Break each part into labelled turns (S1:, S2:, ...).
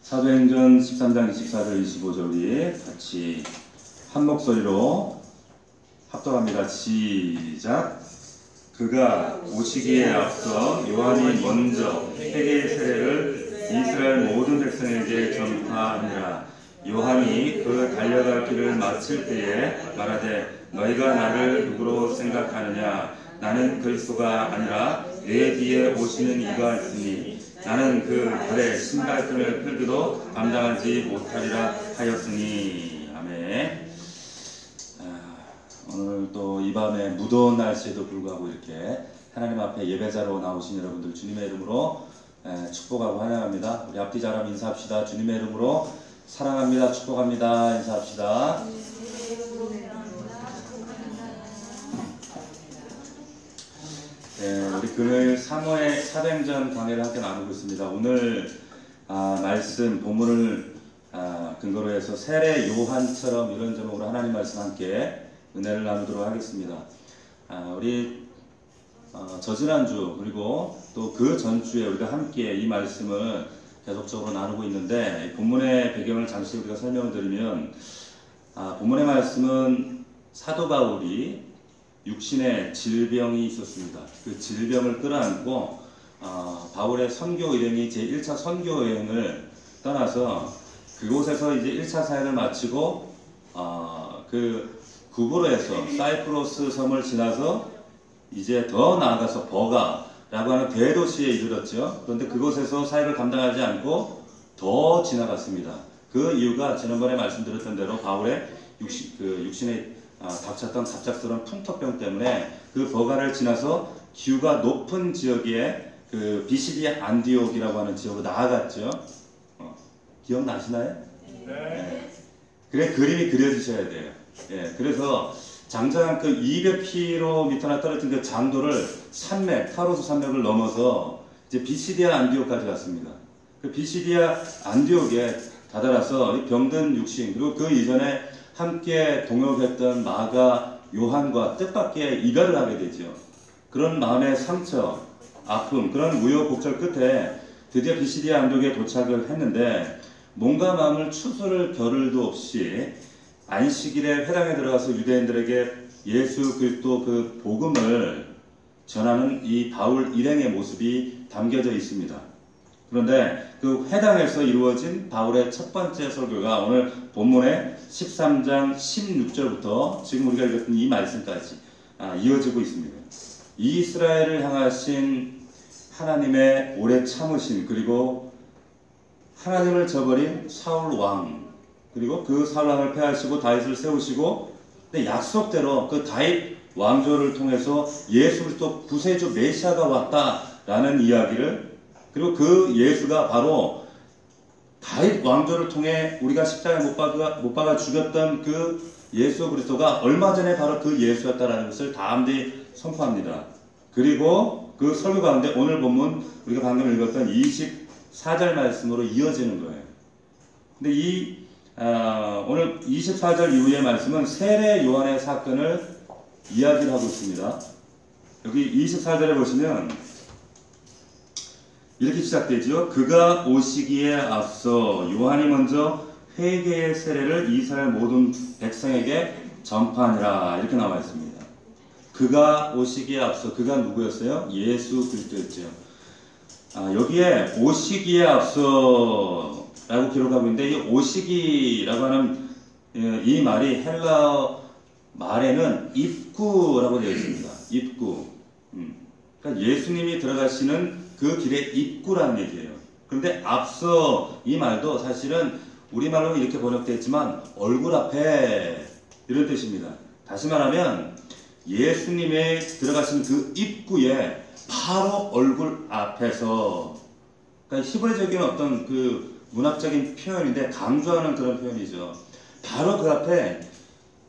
S1: 사도행전 13장 24절 25절 우리 같이 한 목소리로 합독합니다. 시작. 그가 오시기에 앞서 요한이 먼저 회개의 세례를 이스라엘 모든 백성에게 전파하니라. 요한이 그 달려갈 길을 마칠 때에 말하되 너희가 나를 누구로 생각하느냐? 나는 그리스도가 아니라 내 뒤에 오시는 이가 있으니 나는 그 발에 신발끈을 풀기도 감당하지 못하리라 하였으니. 아멘. 오늘 또 이 밤에 무더운 날씨에도 불구하고 이렇게 하나님 앞에 예배자로 나오신 여러분들 주님의 이름으로 축복하고 환영합니다. 우리 앞뒤 자람 인사합시다. 주님의 이름으로 사랑합니다. 축복합니다. 인사합시다. 우리 금요일 사모의 사도행전 강해를 함께 나누고 있습니다. 오늘 말씀 본문을 근거로 해서 세례 요한처럼 이런 제목으로 하나님 말씀 함께 은혜를 나누도록 하겠습니다. 우리 저지난주 그리고 또 그 전주에 우리가 함께 이 말씀을 계속적으로 나누고 있는데 본문의 배경을 잠시 우리가 설명을 드리면 본문의 말씀은 사도 바울이 육신의 질병이 있었습니다. 그 질병을 끌어안고 바울의 선교 여행이 제1차 선교 여행을 떠나서 그곳에서 이제 1차 사역을 마치고 그 구브로에서 사이프러스 섬을 지나서 이제 더 나아가서 버가라고 하는 대도시에 이르렀죠. 그런데 그곳에서 사역을 감당하지 않고 더 지나갔습니다. 그 이유가 지난번에 말씀드렸던 대로 바울의 육신의 닥쳤던 갑작스러운 풍토병 때문에 그 버가를 지나서 기후가 높은 지역에 그 비시디아 안디옥이라고 하는 지역으로 나아갔죠. 기억나시나요? 네. 그래 그림이 그려지셔야 돼요. 그래서 장장 그 200km나 떨어진 그 장도를 산맥, 타로스 산맥을 넘어서 이제 비시디아 안디옥까지 갔습니다. 그 비시디아 안디옥에 다다라서 병든 육신 그리고 그 이전에 함께 동역했던 마가 요한과 뜻밖의 이별을 하게 되죠. 그런 마음의 상처, 아픔, 그런 우여곡절 끝에 드디어 비시디아 안디옥에 도착을 했는데 몸과 마음을 추스를 겨를도 없이 안식일에 회당에 들어가서 유대인들에게 예수 그리스도 그 복음을 전하는 이 바울 일행의 모습이 담겨져 있습니다. 그런데 그 회당에서 이루어진 바울의 첫 번째 설교가 오늘 본문의 13장 16절부터 지금 우리가 읽었던 이 말씀까지 이어지고 있습니다. 이스라엘을 향하신 하나님의 오래 참으심 그리고 하나님을 저버린 사울 왕 그리고 그 사울 왕을 폐하시고 다윗을 세우시고 약속대로 그 다윗 왕조를 통해서 예수 그리스도 구세주 메시아가 왔다라는 이야기를 그리고 그 예수가 바로 다윗 왕조를 통해 우리가 십자가에 못 박아 죽였던 그 예수 그리스도가 얼마 전에 바로 그 예수였다라는 것을 담대히 선포합니다. 그리고 그 설교 가운데 오늘 본문 우리가 방금 읽었던 24절 말씀으로 이어지는 거예요. 근데 오늘 24절 이후의 말씀은 세례 요한의 사건을 이야기를 하고 있습니다. 여기 24절에 보시면 이렇게 시작되죠. 그가 오시기에 앞서 요한이 먼저 회개의 세례를 이스라엘 모든 백성에게 전파하니라 이렇게 나와 있습니다. 그가 오시기에 앞서 그가 누구였어요? 예수 그리스도였죠. 여기에 오시기에 앞서 라고 기록하고 있는데 이 오시기라고 하는 이 말이 헬라어 말에는 입구라고 되어 있습니다. 입구. 그러니까 예수님이 들어가시는 그 길의 입구라는 얘기예요. 그런데 앞서 이 말도 사실은 우리말로는 이렇게 번역되어 있지만 얼굴 앞에 이런 뜻입니다. 다시 말하면 예수님의 들어가신 그 입구에 바로 얼굴 앞에서 그러니까 히브리적인 어떤 그 문학적인 표현인데 강조하는 그런 표현이죠. 바로 그 앞에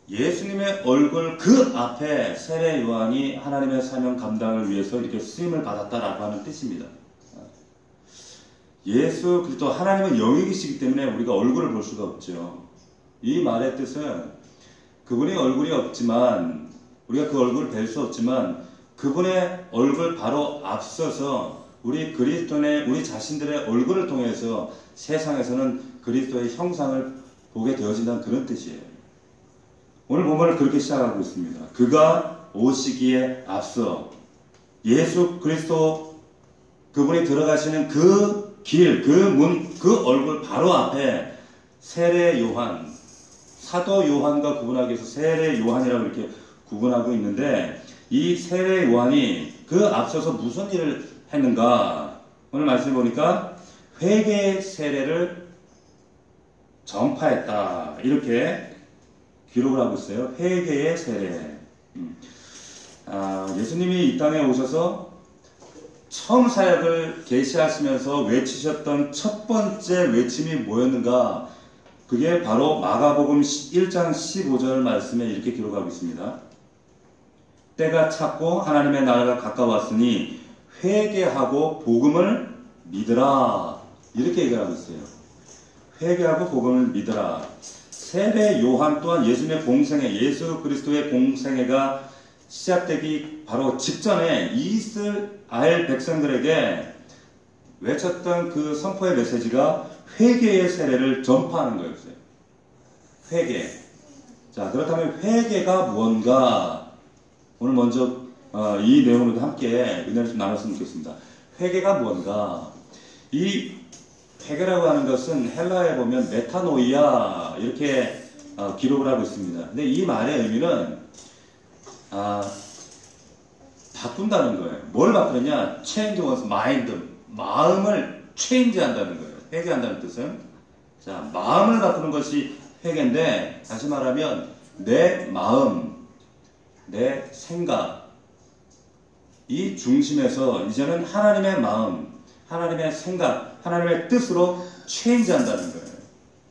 S1: 예수님의 얼굴 그 앞에 세례 요한이 하나님의 사명 감당을 위해서 이렇게 쓰임을 받았다라고 하는 뜻입니다. 예수 그리스도 하나님은 영이시기 때문에 우리가 얼굴을 볼 수가 없죠. 이 말의 뜻은 그분의 얼굴이 없지만 우리가 그 얼굴을 뵐 수 없지만 그분의 얼굴 바로 앞서서 우리 그리스도인의 우리 자신들의 얼굴을 통해서 세상에서는 그리스도의 형상을 보게 되어진다는 그런 뜻이에요. 오늘 본문을 그렇게 시작하고 있습니다. 그가 오시기에 앞서 예수 그리스도 그분이 들어가시는 그 길, 그 문, 그 얼굴 바로 앞에 세례 요한, 사도 요한과 구분하기 위해서 세례 요한이라고 이렇게 구분하고 있는데 이 세례 요한이 그 앞서서 무슨 일을 했는가? 오늘 말씀을 보니까 회개의 세례를 전파했다. 이렇게 기록을 하고 있어요. 회개의 세례. 예수님이 이 땅에 오셔서 처음 사역을 개시하시면서 외치셨던 첫 번째 외침이 뭐였는가? 그게 바로 마가복음 1장 15절 말씀에 이렇게 기록하고 있습니다. 때가 찼고 하나님의 나라가 가까웠으니 회개하고 복음을 믿으라. 이렇게 얘기하고 있어요. 회개하고 복음을 믿으라. 세례 요한 또한 예수님의 공생애, 예수 그리스도의 공생애가 시작되기 바로 직전에 이스라엘 백성들에게 외쳤던 그 선포의 메시지가 회개의 세례를 전파하는 거였어요. 회개. 자, 그렇다면 회개가 뭔가? 오늘 먼저 이 내용으로도 함께 은혜를 좀 나눴으면 좋겠습니다. 회개가 뭔가? 이 회개라고 하는 것은 헬라에 보면 메타노이아 이렇게 기록을 하고 있습니다. 근데 이 말의 의미는 바꾼다는 거예요. 뭘 바꾸느냐? change one's mind. 마음을 change 한다는 거예요. 회개한다는 뜻은. 자, 마음을 바꾸는 것이 회개인데, 다시 말하면, 내 마음, 내 생각, 이 중심에서 이제는 하나님의 마음, 하나님의 생각, 하나님의 뜻으로 change 한다는 거예요.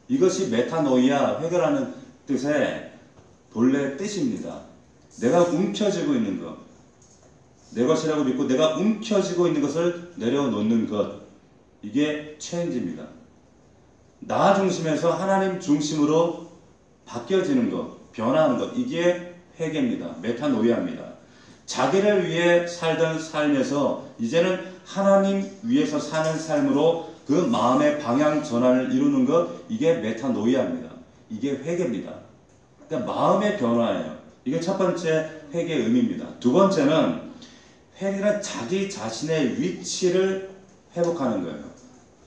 S1: 이것이 메타노이아, 회개라는 뜻의 본래 뜻입니다. 내가 움켜쥐고 있는 것, 내 것이라고 믿고 내가 움켜쥐고 있는 것을 내려놓는 것, 이게 체인지입니다. 나 중심에서 하나님 중심으로 바뀌어지는 것, 변화하는 것, 이게 회개입니다. 메타노이아입니다. 자기를 위해 살던 삶에서 이제는 하나님 위해서 사는 삶으로 그 마음의 방향 전환을 이루는 것, 이게 메타노이아입니다. 이게 회개입니다. 그러니까 마음의 변화예요. 이게 첫 번째 회개의 의미입니다. 두 번째는 회개는 자기 자신의 위치를 회복하는 거예요.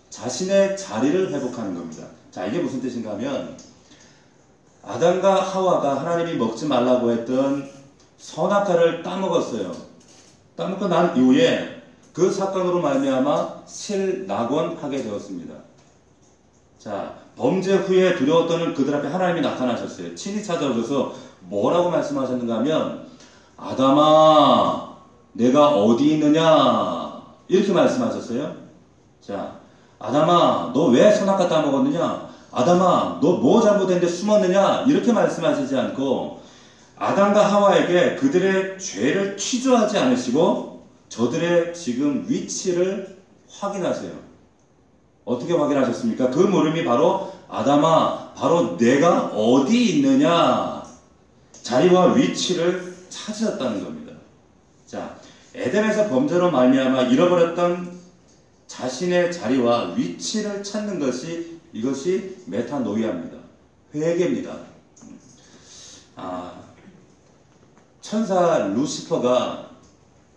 S1: 자신의 자리를 회복하는 겁니다. 자, 이게 무슨 뜻인가 하면 아담과 하와가 하나님이 먹지 말라고 했던 선악과를 따먹었어요. 따먹고 난 이후에 그 사건으로 말미암아 실낙원하게 되었습니다. 자, 범죄 후에 두려워 떠는 그들 앞에 하나님이 나타나셨어요. 친히 찾아오셔서 뭐라고 말씀하셨는가 하면 아담아 내가 어디 있느냐 이렇게 말씀하셨어요. 자, 아담아 너 왜 선악과 따먹었느냐, 아담아 너 뭐 잘못했는데 숨었느냐 이렇게 말씀하시지 않고 아담과 하와에게 그들의 죄를 취조하지 않으시고 저들의 지금 위치를 확인하세요. 어떻게 확인하셨습니까? 그 물음이 바로 아담아 바로 내가 어디 있느냐, 자리와 위치를 찾으셨다는 겁니다. 자, 에덴에서 범죄로 말미암아 잃어버렸던 자신의 자리와 위치를 찾는 것이, 이것이 메타노이아입니다. 회개입니다. 천사 루시퍼가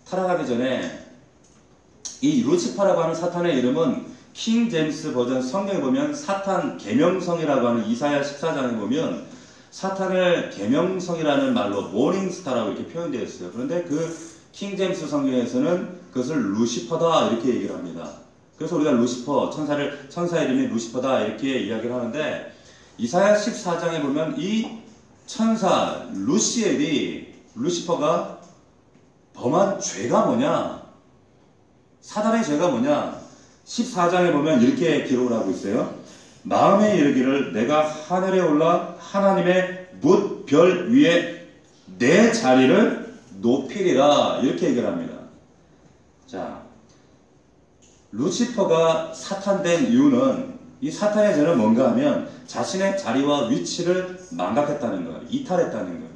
S1: 타락하기 전에 이 루시퍼라고 하는 사탄의 이름은 킹 제임스 버전 성경에 보면 사탄 계명성이라고 하는 이사야 14장에 보면 사탄을 계명성이라는 말로 모닝스타라고 이렇게 표현되어 있어요. 그런데 그 킹 제임스 성경에서는 그것을 루시퍼다 이렇게 얘기를 합니다. 그래서 우리가 루시퍼, 천사 이름이 루시퍼다 이렇게 이야기를 하는데 이사야 14장에 보면 이 천사 루시퍼가 범한 죄가 뭐냐, 사단의 죄가 뭐냐, 14장에 보면 이렇게 기록을 하고 있어요. 마음에 이르기를 내가 하늘에 올라 하나님의 뭇별 위에 내 자리를 높이리라 이렇게 얘기를 합니다. 자, 루시퍼가 사탄된 이유는, 이 사탄의 죄는 뭔가 하면 자신의 자리와 위치를 망각했다는 거예요. 이탈했다는 거예요.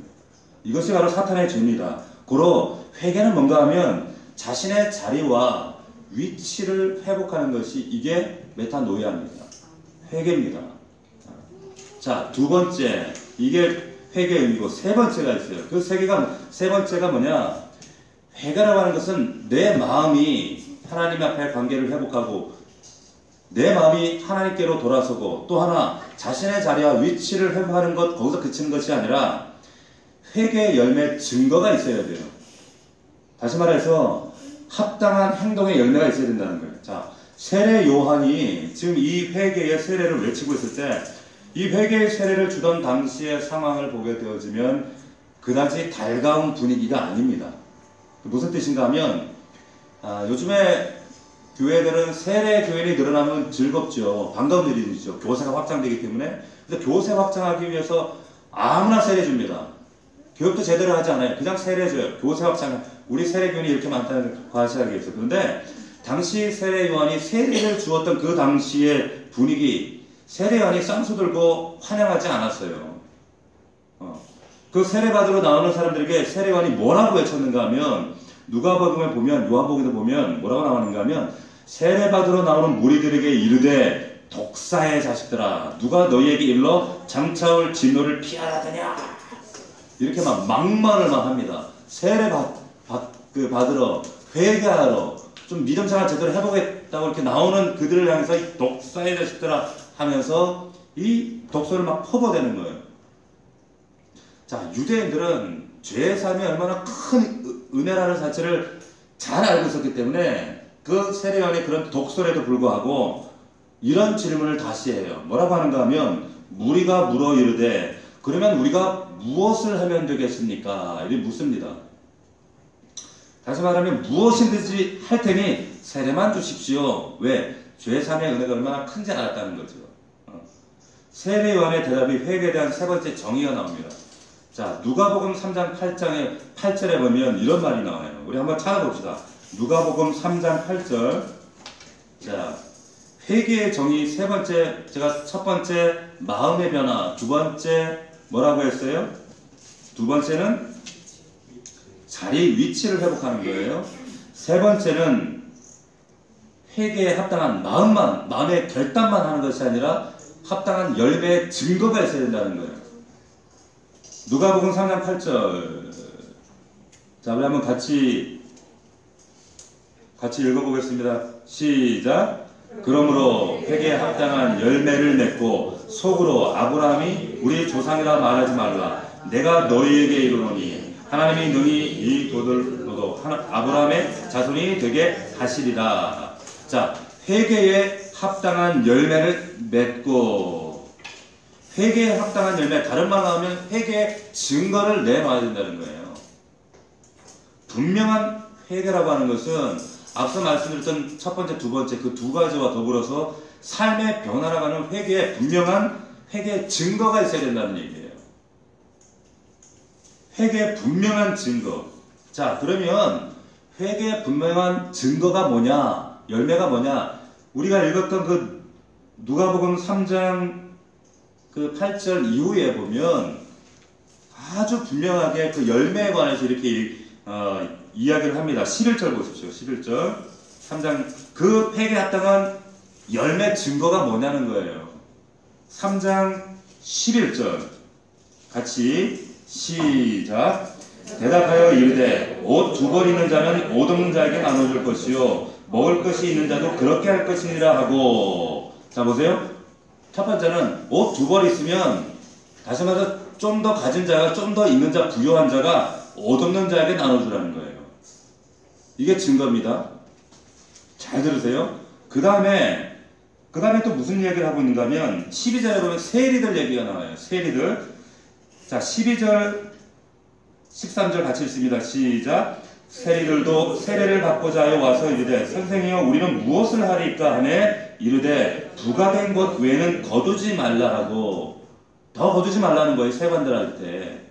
S1: 이것이 바로 사탄의 죄입니다. 고로 회개는 뭔가 하면 자신의 자리와 위치를 회복하는 것이 이게 메타노이아입니다. 회개입니다. 자, 두 번째, 이게 회개의 의미고 세 번째가 있어요. 그 세 번째가 뭐냐? 회개라고 하는 것은 내 마음이 하나님 앞에 관계를 회복하고 내 마음이 하나님께로 돌아서고 또 하나 자신의 자리와 위치를 회복하는 것, 거기서 그치는 것이 아니라 회개의 열매 증거가 있어야 돼요. 다시 말해서 합당한 행동의 열매가 있어야 된다는 거예요. 자, 세례 요한이 지금 이 회개의 세례를 외치고 있을 때 이 회개의 세례를 주던 당시의 상황을 보게 되어지면 그다지 달가운 분위기가 아닙니다. 무슨 뜻인가 하면 요즘에 교회들은 세례 교인이 늘어나면 즐겁죠. 반가운 일이죠. 교세가 확장되기 때문에. 그래서 교세 확장하기 위해서 아무나 세례 줍니다. 교육도 제대로 하지 않아요. 그냥 세례 줘요. 교세 확장. 우리 세례 교인이 이렇게 많다는 과시하겠어요. 그런데 당시 세례 요한이 세례를 주었던 그 당시의 분위기, 세례 요한이 쌍수 들고 환영하지 않았어요. 그 세례 받으러 나오는 사람들에게 세례 요한이 뭐라고 외쳤는가 하면 누가복음에 보면 요한복음에 보면 뭐라고 나오는가 하면 세례 받으러 나오는 무리들에게 이르되 독사의 자식들아 누가 너희에게 일러 장차올 진노를 피하라더냐 이렇게 막 막말을 막 합니다. 세례 받으러 회개하러 좀 믿음 생활 제대로 해보겠다고 이렇게 나오는 그들을 향해서 이 독사의 자식들아 하면서 이 독소를 막 퍼부어대는 거예요. 자, 유대인들은 죄의 삶이 얼마나 큰 은혜라는 사실을 잘 알고 있었기 때문에 그 세례요한의 그런 독설에도 불구하고 이런 질문을 다시 해요. 뭐라고 하는가 하면 무리가 물어 이르되 그러면 우리가 무엇을 하면 되겠습니까? 이렇게 묻습니다. 다시 말하면 무엇이든지 할 테니 세례만 주십시오. 왜? 죄의 삶의 은혜가 얼마나 큰지 알았다는 거죠. 세례 요한의 대답이 회개에 대한 세 번째 정의가 나옵니다. 자, 누가복음 3장 8절에 보면 이런 말이 나와요. 우리 한번 찾아봅시다. 누가복음 3장 8절. 자, 회개의 정의 세 번째, 제가 첫 번째 마음의 변화, 두 번째 뭐라고 했어요? 두 번째는 자리 위치를 회복하는 거예요. 세 번째는 회개에 합당한 마음의 결단만 하는 것이 아니라 합당한 열매의 증거가 있어야 된다는 거예요. 누가복음 3장 8절. 자, 우리 한번 같이 읽어보겠습니다. 시작. 그러므로 회개에 합당한 열매를 맺고 속으로 아브라함이 우리 조상이라 말하지 말라. 내가 너희에게 이르노니 하나님이 능히 이 도들로도 아브라함의 자손이 되게 하시리라. 자, 회개에 합당한 열매를 맺고 회개에 합당한 열매, 다른 말로 하면 회개의 증거를 내놔야 된다는 거예요. 분명한 회개라고 하는 것은 앞서 말씀드렸던 첫 번째, 두 번째 그 두 가지와 더불어서 삶의 변화라고 하는 회개에 분명한 회개의 증거가 있어야 된다는 얘기예요. 회개의 분명한 증거. 자, 그러면 회개의 분명한 증거가 뭐냐? 열매가 뭐냐? 우리가 읽었던 그 누가복음 3장 그 8절 이후에 보면 아주 분명하게 그 열매에 관해서 이렇게 이야기를 합니다. 11절 보십시오. 11절 3장 그 회개에 합당한 열매 증거가 뭐냐는 거예요. 3장 11절 같이 시작. 대답하여 이르되 옷 두 벌 있는 자는 옷 없는 자에게 나눠줄 것이요 먹을 것이 있는 자도 그렇게 할 것이니라 하고. 자, 보세요. 첫 번째는 옷 두 벌 있으면 다시 말해서 좀 더 가진 자가 좀 더 있는 자 부유한 자가 옷 없는 자에게 나눠주라는 거예요. 이게 증거입니다. 잘 들으세요. 그 다음에 또 무슨 얘기를 하고 있는가 하면 12절에 보면 세리들 얘기가 나와요. 세리들. 자, 12절 13절 같이 읽습니다. 시작. 세리들도 세례를 받고자 하여 와서 이르되 선생이여 우리는 무엇을 하리까 하매 이르되 부가된 것 외에는 거두지 말라 하고. 더 거두지 말라는 거예요. 세관들한테.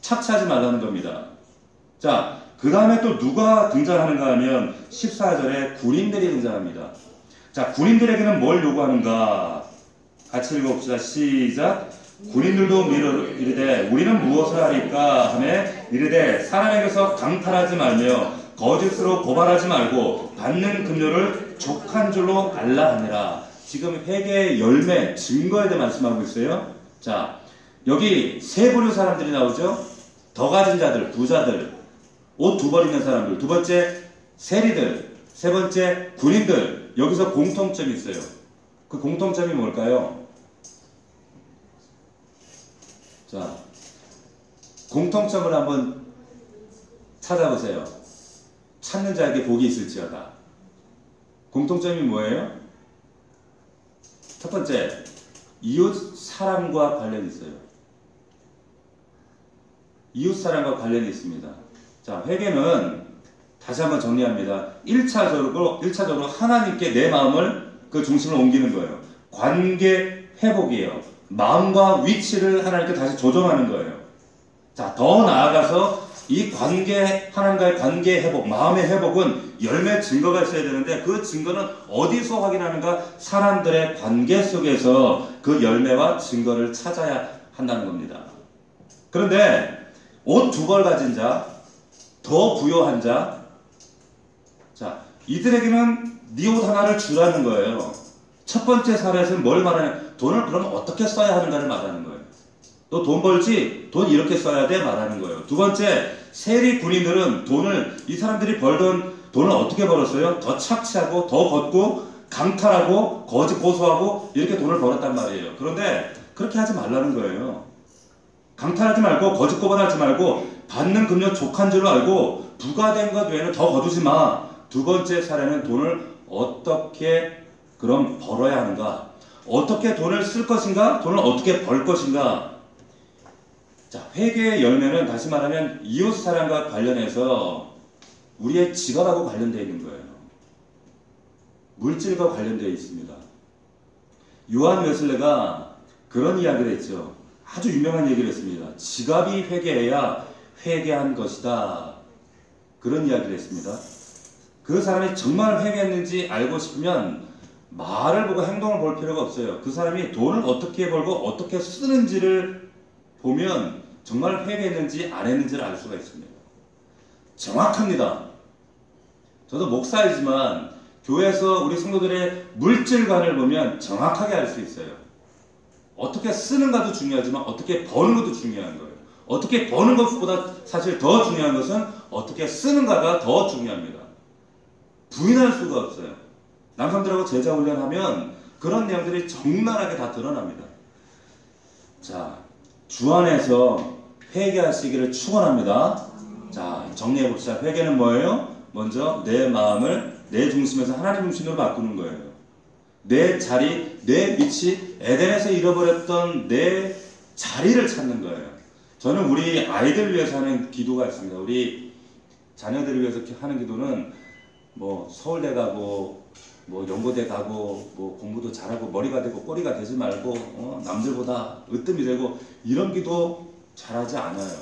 S1: 착취하지 말라는 겁니다. 자, 그 다음에 또 누가 등장하는가 하면 14절에 군인들이 등장합니다. 자, 군인들에게는 뭘 요구하는가? 같이 읽어봅시다. 시작. 군인들도 이르되 우리는 무엇을 하리까 하매 이르되 사람에게서 강탈하지 말며 거짓으로 고발하지 말고 받는 금료를 족한 줄로 알라 하니라. 지금 회개의 열매, 증거에 대해 말씀하고 있어요. 자, 여기 세 부류 사람들이 나오죠. 더 가진 자들, 부자들, 옷 두 벌 있는 사람들, 두 번째 세리들, 세 번째 군인들. 여기서 공통점이 있어요. 그 공통점이 뭘까요? 자, 공통점을 한번 찾아보세요. 찾는 자에게 복이 있을지어다. 공통점이 뭐예요? 첫 번째, 이웃 사랑과 관련이 있어요. 이웃 사랑과 관련이 있습니다. 자, 회개는 다시 한번 정리합니다. 1차적으로 하나님께 내 마음을 그 중심을 옮기는 거예요. 관계 회복이에요. 마음과 위치를 하나님께 다시 조정하는 거예요. 자, 더 나아가서 이 하나님과의 관계 회복, 마음의 회복은 열매 증거가 있어야 되는데 그 증거는 어디서 확인하는가? 사람들의 관계 속에서 그 열매와 증거를 찾아야 한다는 겁니다. 그런데 옷 두 벌 가진 자, 더 부유한 자, 자, 이들에게는 네 옷 하나를 주라는 거예요. 첫 번째 사례에서는 뭘 말하냐? 돈을 그럼 어떻게 써야 하는가를 말하는 거예요. 너 돈 벌지? 돈 이렇게 써야 돼? 말하는 거예요. 두 번째, 세리 군인들은 이 사람들이 벌던 돈을 어떻게 벌었어요? 더 착취하고, 더 걷고, 강탈하고, 거짓 고소하고, 이렇게 돈을 벌었단 말이에요. 그런데 그렇게 하지 말라는 거예요. 강탈하지 말고, 거짓 고발하지 말고, 받는 금료 족한 줄로 알고, 부과된 것 외에는 더 거두지 마. 두 번째 사례는 돈을 어떻게 그럼 벌어야 하는가? 어떻게 돈을 쓸 것인가? 돈을 어떻게 벌 것인가? 자, 회개의 열매는 다시 말하면 이웃 사랑과 관련해서 우리의 지갑하고 관련되어 있는 거예요. 물질과 관련되어 있습니다. 요한 웨슬레가 그런 이야기를 했죠. 아주 유명한 얘기를 했습니다. 지갑이 회개해야 회개한 것이다. 그런 이야기를 했습니다. 그 사람이 정말 회개했는지 알고 싶으면 말을 보고 행동을 볼 필요가 없어요. 그 사람이 돈을 어떻게 벌고 어떻게 쓰는지를 보면 정말 회개했는지 안 했는지를 알 수가 있습니다. 정확합니다. 저도 목사이지만 교회에서 우리 성도들의 물질관을 보면 정확하게 알 수 있어요. 어떻게 쓰는가도 중요하지만 어떻게 버는 것도 중요한 거예요. 어떻게 버는 것보다 사실 더 중요한 것은 어떻게 쓰는가가 더 중요합니다. 부인할 수가 없어요. 남성들하고 제자 훈련하면 그런 내용들이 적나라하게 다 드러납니다. 자, 주 안에서 회개하시기를 축원합니다. 자, 정리해 봅시다. 회개는 뭐예요? 먼저 내 마음을 내 중심에서 하나님 중심으로 바꾸는 거예요. 내 자리, 내 위치, 에덴에서 잃어버렸던 내 자리를 찾는 거예요. 저는 우리 아이들을 위해서 하는 기도가 있습니다. 우리 자녀들을 위해서 하는 기도는 뭐 서울대 가고 뭐 연고대 가고 뭐 공부도 잘하고 머리가 되고 꼬리가 되지 말고 남들보다 으뜸이 되고 이런 기도 잘하지 않아요.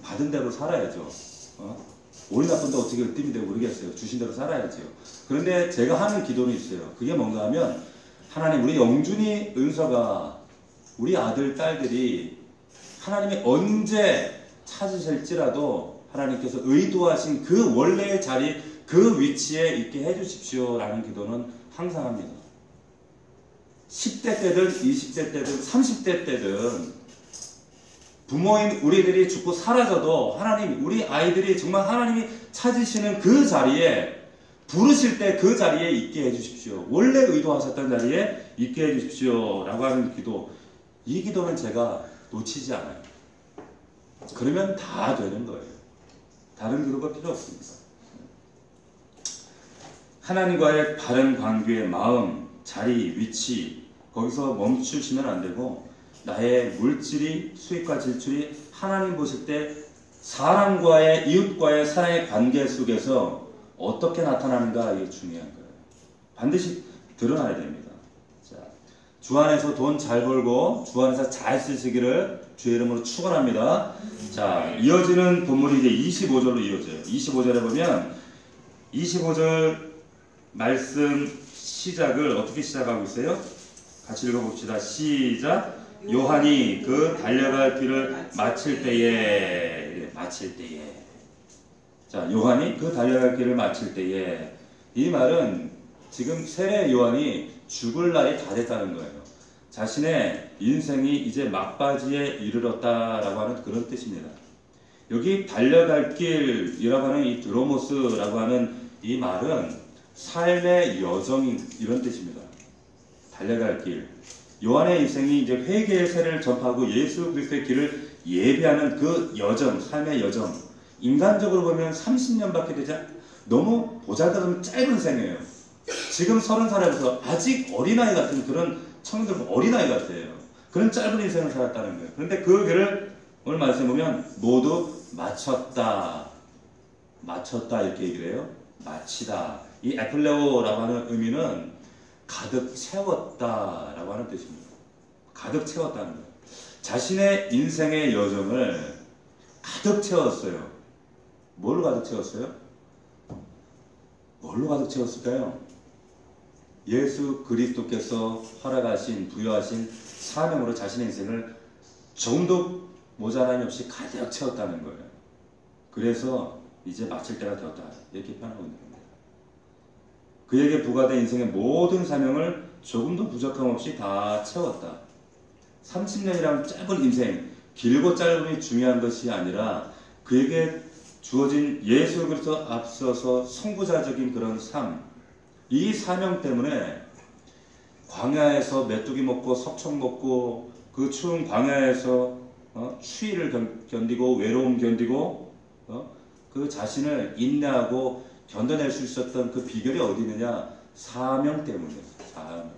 S1: 받은 대로 살아야죠. 옳이 나쁜데 어떻게 으뜸이 되고 모르겠어요. 주신 대로 살아야죠. 그런데 제가 하는 기도는 있어요. 그게 뭔가 하면 하나님 우리 영준이 은서가 우리 아들 딸들이 하나님이 언제 찾으실지라도 하나님께서 의도하신 그 원래의 자리 그 위치에 있게 해주십시오 라는 기도는 항상 합니다. 10대 때든 20대 때든 30대 때든 부모인 우리들이 죽고 사라져도 하나님 우리 아이들이 정말 하나님이 찾으시는 그 자리에 부르실 때 그 자리에 있게 해주십시오. 원래 의도하셨던 자리에 있게 해주십시오 라고 하는 기도, 이 기도는 제가 놓치지 않아요. 그러면 다 되는 거예요. 다른 기도가 필요 없습니다. 하나님과의 바른 관계의 마음, 자리, 위치 거기서 멈추시면 안 되고 나의 물질이 수입과 지출이 하나님 보실 때 사람과의 이웃과의 사랑의 관계 속에서 어떻게 나타나는가 이게 중요한 거예요. 반드시 드러나야 됩니다. 자, 주 안에서 돈 잘 벌고 주 안에서 잘 쓰시기를 주의 이름으로 축원합니다. 자, 이어지는 본문이 이제 25절로 이어져요. 25절에 보면 25절 말씀 시작을 어떻게 시작하고 있어요? 같이 읽어봅시다. 시작. 요한이 그 달려갈 길을 마칠 때에 자, 요한이 그 달려갈 길을 마칠 때에, 이 말은 지금 세례 요한이 죽을 날이 다 됐다는 거예요. 자신의 인생이 이제 막바지에 이르렀다라고 하는 그런 뜻입니다. 여기 달려갈 길이라고 하는 이 드로모스라고 하는 이 말은 삶의 여정인 이런 뜻입니다. 달려갈 길. 요한의 인생이 이제 회개의 세례를 전파하고 예수 그리스도의 길을 예비하는 그 여정, 삶의 여정. 인간적으로 보면 30년밖에 되지 너무 보잘것없는 짧은 생이에요. 지금 30살에서 아직 어린아이 같은 그런 청년들 어린아이 같아요. 그런 짧은 인생을 살았다는 거예요. 그런데 그 길을 오늘 말씀해 보면 모두 마쳤다. 마쳤다 이렇게 얘기를 해요. 마치다. 이 에플레오라고 하는 의미는 가득 채웠다라고 하는 뜻입니다. 가득 채웠다는 거예요. 자신의 인생의 여정을 가득 채웠어요. 뭘로 가득 채웠어요? 뭘로 가득 채웠을까요? 예수 그리스도께서 허락하신 부여하신 사명으로 자신의 인생을 조금도 모자람이 없이 가득 채웠다는 거예요. 그래서 이제 마칠 때가 되었다 이렇게 표현하고 있는 겁니다. 그에게 부과된 인생의 모든 사명을 조금도 부족함 없이 다 채웠다. 30년이라는 짧은 인생, 길고 짧음이 중요한 것이 아니라 그에게 주어진 예수 그리스도 앞서서 선구자적인 그런 삶, 이 사명 때문에 광야에서 메뚜기 먹고 석청 먹고 그 추운 광야에서 추위를 견디고 외로움 견디고 그 자신을 인내하고 견뎌낼 수 있었던 그 비결이 어디 있느냐? 사명 때문이에요. 사명.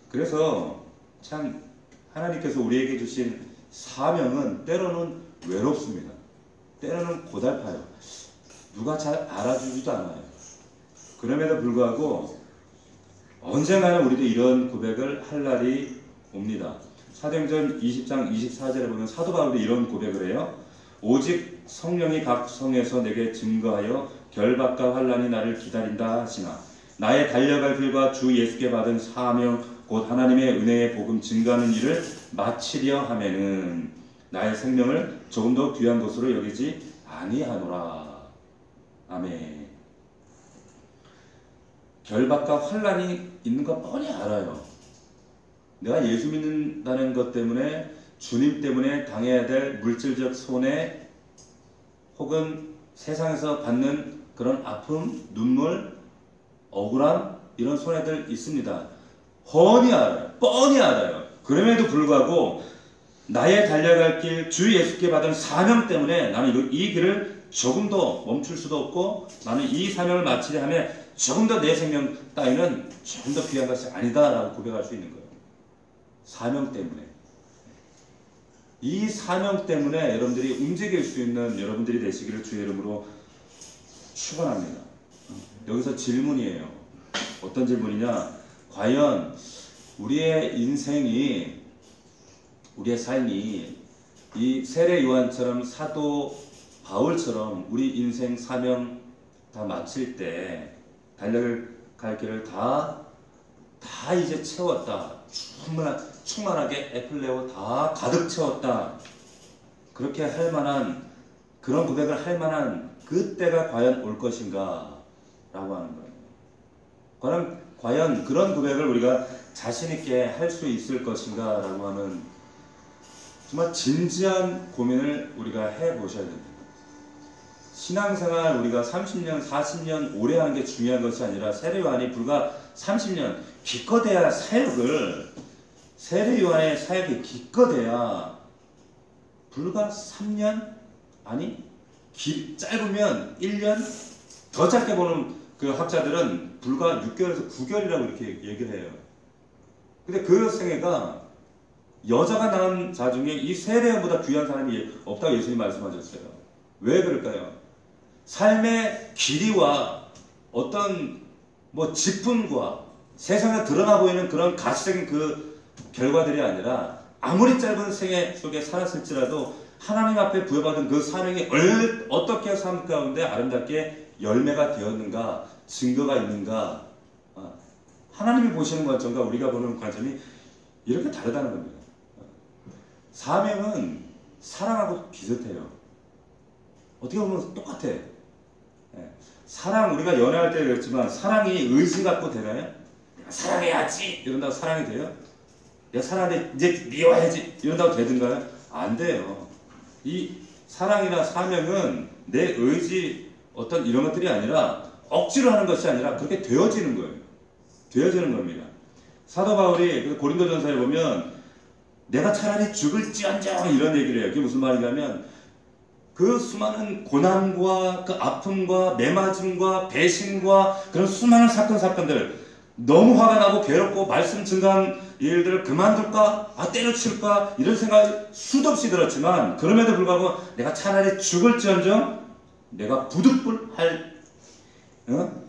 S1: 그래서 참 하나님께서 우리에게 주신 사명은 때로는 외롭습니다. 때로는 고달파요. 누가 잘 알아주지도 않아요. 그럼에도 불구하고 언젠가는 우리도 이런 고백을 할 날이 옵니다. 사도행전 20장 24절에 보면 사도 바울이 이런 고백을 해요. 오직 성령이 각 성에서 내게 증거하여 결박과 환난이 나를 기다린다 하시나 나의 달려갈 길과 주 예수께 받은 사명 곧 하나님의 은혜의 복음 증거하는 일을 마치려 하면은 나의 생명을 조금 더 귀한 것으로 여기지 아니하노라. 아멘. 결박과 환난이 있는 거 뻔히 알아요. 내가 예수 믿는다는 것 때문에 주님 때문에 당해야 될 물질적 손해 혹은 세상에서 받는 그런 아픔, 눈물, 억울함 이런 손해들 있습니다. 뻔히 알아요. 뻔히 알아요. 그럼에도 불구하고 나의 달려갈 길, 주 예수께 받은 사명 때문에 나는 이 길을 조금 더 멈출 수도 없고 나는 이 사명을 마치려 하면 조금 더 내 생명 따위는 조금 더 귀한 것이 아니다라고 고백할 수 있는 거예요. 사명 때문에. 이 사명 때문에 여러분들이 움직일 수 있는 여러분들이 되시기를 주의 이름으로 축원합니다. 여기서 질문이에요. 어떤 질문이냐? 과연 우리의 인생이 우리의 삶이 이 세례 요한처럼 사도 바울처럼 우리 인생 사명 다 마칠 때 달려갈 길을 다 이제 채웠다. 충만하게 에플레오 다 가득 채웠다. 그렇게 할 만한 그런 고백을 할 만한 그때가 과연 올 것인가 라고 하는 거예요. 과연 그런 고백을 우리가 자신 있게 할 수 있을 것인가 라고 하는 정말 진지한 고민을 우리가 해보셔야 됩니다. 신앙생활 우리가 30년, 40년 오래 하는 게 중요한 것이 아니라 세례 요한이 불과 30년 기껏해야 사역을 세례 요한의 사역이 기껏해야 불과 3년? 아니 짧으면 1년? 더 짧게 보는 그 학자들은 불과 6개월에서 9개월이라고 이렇게 얘기를 해요. 근데 그 생애가 여자가 낳은 자 중에 이 세례보다 귀한 사람이 없다고 예수님이 말씀하셨어요. 왜 그럴까요? 삶의 길이와 어떤 직분과 세상에 드러나 보이는 그런 가시적인 그 결과들이 아니라 아무리 짧은 생애 속에 살았을지라도 하나님 앞에 부여받은 그 사명이 어떻게 삶 가운데 아름답게 열매가 되었는가, 증거가 있는가, 하나님이 보시는 관점과 우리가 보는 관점이 이렇게 다르다는 겁니다. 사명은 사랑하고 비슷해요. 어떻게 보면 똑같아. 예. 사랑, 우리가 연애할 때 그랬지만 사랑이 의지 갖고 되나요? 사랑해야지 이런다고 사랑이 돼요? 내가 사랑하는데 이제 미워야지 이런다고 되든가요? 안 돼요. 이 사랑이나 사명은 내 의지 어떤 이런 것들이 아니라 억지로 하는 것이 아니라 그렇게 되어지는 거예요. 되어지는 겁니다. 사도 바울이 고린도전서에 보면 내가 차라리 죽을지언정 이런 얘기를 해요. 그게 무슨 말이냐면 그 수많은 고난과 그 아픔과 매맞음과 배신과 그런 수많은 사건들 너무 화가 나고 괴롭고 말씀 증가한 일들을 그만둘까? 때려칠까? 이런 생각이 수도 없이 들었지만 그럼에도 불구하고 내가 차라리 죽을지언정 내가 부득불할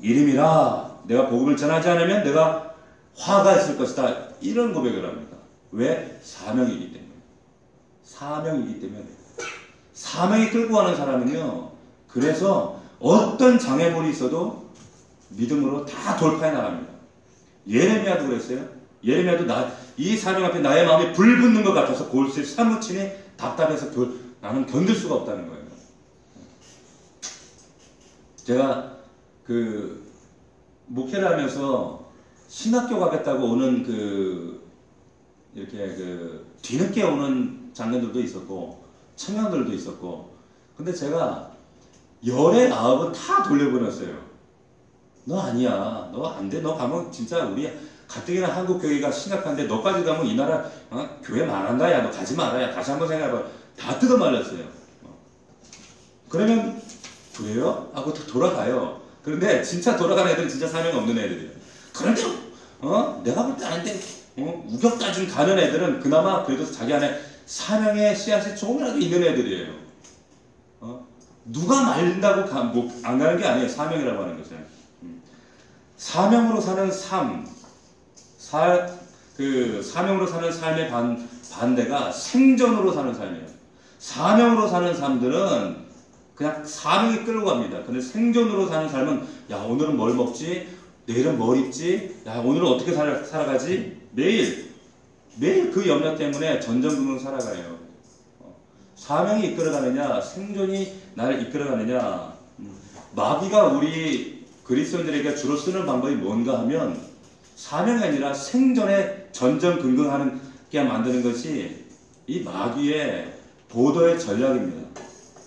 S1: 일임이라 내가 복음을 전하지 않으면 내가 화가 있을 것이다. 이런 고백을 합니다. 왜? 사명이기 때문에. 사명이기 때문에. 사명이 끌고 가는 사람은요. 그래서 어떤 장애물이 있어도 믿음으로 다 돌파해 나갑니다. 예레미야도 그랬어요. 예레미야도 이 사명 앞에 나의 마음이 불붙는 것 같아서 골수에 사무치니 답답해서 나는 견딜 수가 없다는 거예요. 제가 목회를 하면서 신학교 가겠다고 오는 이렇게 뒤늦게 오는 장년들도 있었고 청년들도 있었고 근데 제가 열의 아홉은 다 돌려보냈어요. 너 아니야. 너 안 돼. 너 가면 진짜 우리 가뜩이나 한국 교회가 심각한데 너까지 가면 이 나라 교회 망한다. 야 너 가지 마라. 야 다시 한번 생각해봐. 다 뜯어 말렸어요. 그러면 그래요? 하고 돌아가요. 그런데 진짜 돌아가는 애들은 진짜 사명 없는 애들이에요. 그런데 내가 볼 때 아닌데 우격까지 가는 애들은 그나마 그래도 자기 안에 사명의 씨앗이 조금이라도 있는 애들이에요. 누가 말린다고 안 가는 게 아니에요. 사명이라고 하는 것은. 사명으로 사는 삶, 사명으로 사는 삶의 반대가 생존으로 사는 삶이에요. 사명으로 사는 삶들은 그냥 사명이 끌고 갑니다. 근데 생존으로 사는 삶은 야 오늘은 뭘 먹지? 내일은 뭘 입지? 야 오늘은 어떻게 살아가지? 매일 그 염려 때문에 전전긍긍 살아가요. 사명이 이끌어가느냐 생존이 나를 이끌어가느냐. 마귀가 우리 그리스도인들에게 주로 쓰는 방법이 뭔가 하면 사명이 아니라 생존에 전전긍긍하게 만드는 것이 이 마귀의 보도의 전략입니다.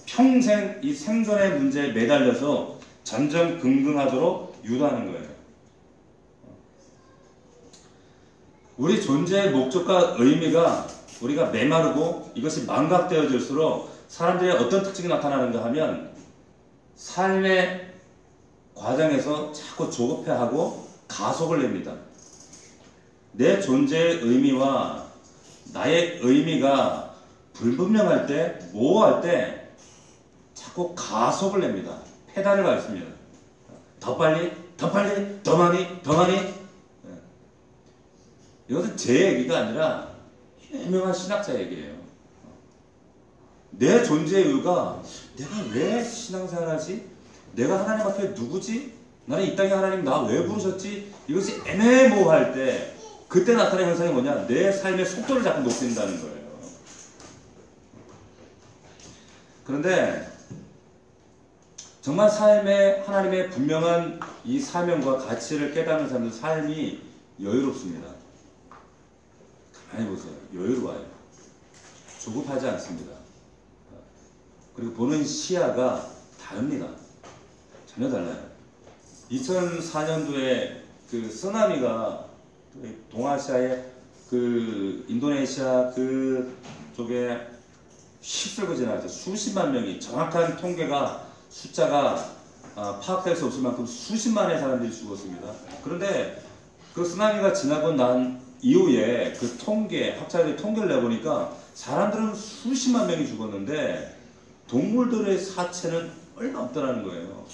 S1: 평생 이 생존의 문제에 매달려서 전전긍긍하도록 유도하는 거예요. 우리 존재의 목적과 의미가 우리가 메마르고 이것이 망각되어질수록 사람들의 어떤 특징이 나타나는가 하면 삶의 과정에서 자꾸 조급해하고 가속을 냅니다. 내 존재의 의미와 나의 의미가 불분명할 때, 모호할 때 자꾸 가속을 냅니다. 페달을 밟습니다. 더 빨리, 더 많이. 이것은 제 얘기가 아니라 유명한 신학자 얘기예요. 내 존재의 이유가 내가 왜 신앙생활하지? 내가 하나님 앞에 누구지? 나는 이 땅에 하나님 나 왜 부르셨지? 이것이 애매모호할 때 그때 나타나는 현상이 뭐냐? 내 삶의 속도를 자꾸 높인다는 거예요. 그런데 정말 삶에 하나님의 분명한 이 사명과 가치를 깨닫는 사람들 삶이 여유롭습니다. 가만히 보세요. 여유로워요. 조급하지 않습니다. 그리고 보는 시야가 다릅니다. 전혀 달라요. 2004년도에 그 쓰나미가 동아시아의 그 인도네시아 그 쪽에 휩쓸고 지나갔죠. 수십만 명이 정확한 통계가 숫자가 파악될 수 없을 만큼 수십만의 사람들이 죽었습니다. 그런데 그 쓰나미가 지나고 난 이후에 그 학자들이 통계를 내보니까 사람들은 수십만 명이 죽었는데 동물들의 사체는 얼마 없더라는 거예요.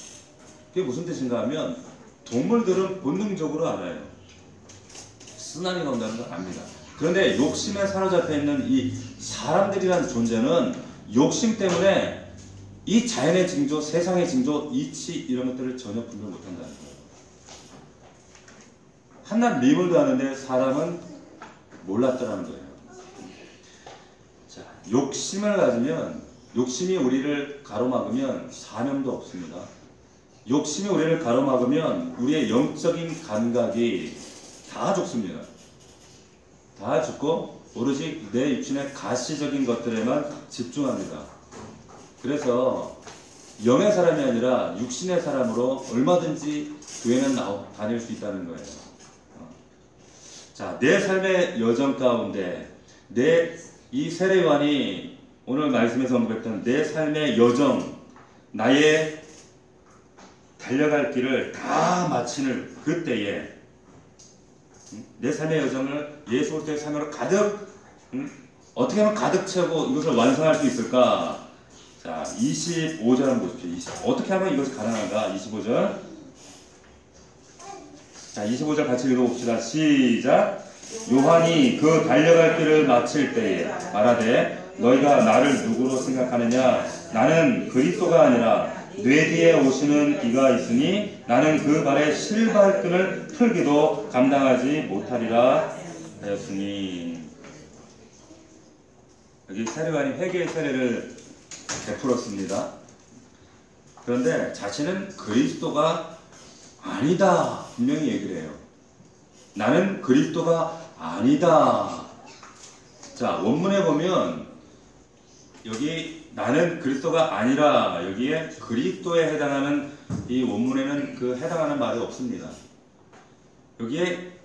S1: 그게 무슨 뜻인가 하면 동물들은 본능적으로 알아요. 쓰나미가 온다는 걸 압니다. 그런데 욕심에 사로잡혀 있는 이 사람들이라는 존재는 욕심 때문에 이 자연의 징조, 세상의 징조, 이치 이런 것들을 전혀 분별 못한다는 거예요. 한낱 미물도 하는데 사람은 몰랐더라는 거예요. 자, 욕심을 가지면 욕심이 우리를 가로막으면 사명도 없습니다. 욕심이 우리를 가로막으면 우리의 영적인 감각이 다 죽습니다. 다 죽고 오로지 내 육신의 가시적인 것들에만 집중합니다. 그래서 영의 사람이 아니라 육신의 사람으로 얼마든지 교회는 다닐 수 있다는 거예요. 자, 내 삶의 여정 가운데 이 세례요한이 오늘 말씀에서 언급했던 내 삶의 여정, 나의 달려갈 길을 다 마치는 그때에 내 삶의 여정을 예수 그리스도의 삶으로 가득 어떻게 하면 가득 채우고 이것을 완성할 수 있을까? 자, 25절 한번 보십시오. 어떻게 하면 이것이 가능한가? 25절. 자, 25절 같이 읽어봅시다. 시작. 요한이 그 달려갈 길을 마칠 때에 말하되 너희가 나를 누구로 생각하느냐? 나는 그리스도가 아니라 뇌 뒤에 오시는 이가 있으니 나는 그 발의 실발끈을 풀기도 감당하지 못하리라 하였으니. 여기 세례요한이 회개의 세례를 베풀었습니다. 그런데 자신은 그리스도가 아니다 분명히 얘기를 해요. 나는 그리스도가 아니다. 자, 원문에 보면 여기 나는 그리스도가 아니라 여기에 그리스도에 해당하는 이 원문에는 그 해당하는 말이 없습니다. 여기에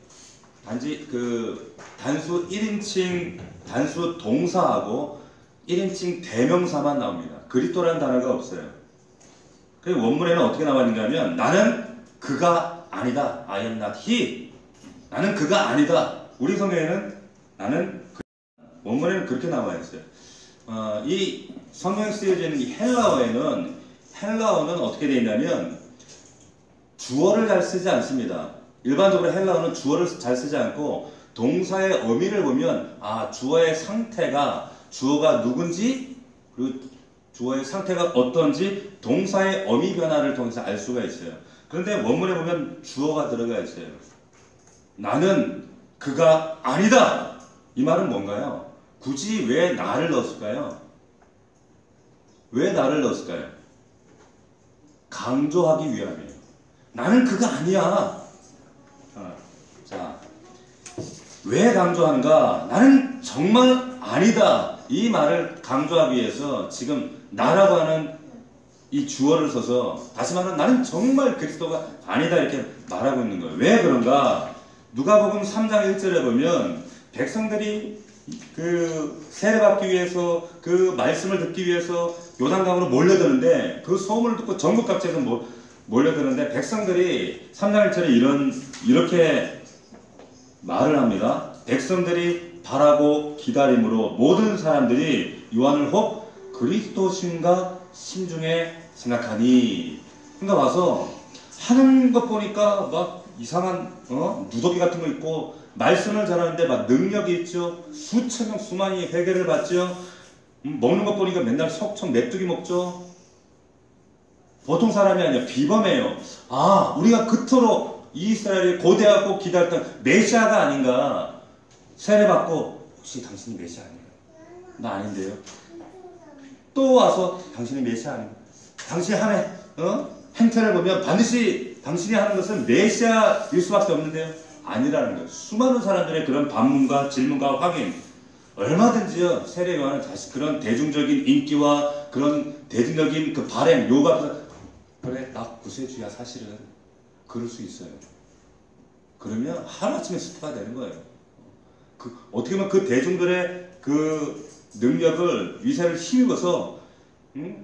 S1: 단지 그 단수 1인칭 단수 동사하고 1인칭 대명사만 나옵니다. 그리스도라는 단어가 없어요. 그 원문에는 어떻게 나와 있는가 하면 나는 그가 아니다. I am not he. 나는 그가 아니다. 우리 성경에는 원문에는 그렇게 나와 있어요. 이 성경에 쓰여져 있는 이 헬라어는 어떻게 되어 있냐면 주어를 잘 쓰지 않습니다. 일반적으로 헬라어는 주어를 잘 쓰지 않고 동사의 어미를 보면 주어의 상태가 주어가 누군지 그리고 주어의 상태가 어떤지 동사의 어미 변화를 통해서 알 수가 있어요. 그런데 원문에 보면 주어가 들어가 있어요. 나는 그가 아니다. 이 말은 뭔가요? 굳이 왜 나를 넣었을까요? 왜 나를 넣었을까요? 강조하기 위함이에요. 나는 그가 아니야. 자, 왜 강조하는가? 나는 정말 아니다. 이 말을 강조하기 위해서 지금 나라고 하는 이 주어를 써서 다시 말하면 나는 정말 그리스도가 아니다 이렇게 말하고 있는 거예요. 왜 그런가? 누가복음 3장 1절에 보면 백성들이 그 세례받기 위해서 그 말씀을 듣기 위해서 요단강으로 몰려드는데 그 소문을 듣고 전국 각지에서 몰려드는데 백성들이 3장 1절에 이렇게 말을 합니다. 백성들이 바라고 기다림으로 모든 사람들이 요한을 혹 그리스도신가 심중에 생각하니. 그러니까 와서 하는 것 보니까 막 이상한 무더기 같은 거 있고 말씀을 전하는데 막 능력이 있죠. 수천 명 수만이 회개를 받죠. 먹는 것 보니까 맨날 석청 메뚜기 먹죠. 보통 사람이 아니라 비범해요. 우리가 그토록 이스라엘이 고대하고 기다렸던 메시아가 아닌가. 세례받고 혹시 당신이 메시아 아닌가요? 나 아닌데요. 또 와서 당신이 메시아 아닌가. 당신이 하는 행태를 보면 반드시 당신이 하는 것은 메시아일 수밖에 없는데요. 아니라는 거예요. 수많은 사람들의 그런 반문과 질문과 확인. 얼마든지요. 세례 요한은 다시 그런 대중적인 인기와 그런 대중적인 그 바램, 요가 그래 나 구세주야 사실은 그럴 수 있어요. 그러면 하루아침에 스타가 되는 거예요. 어떻게 보면 그 대중들의 그 능력을 위세를 힘입어서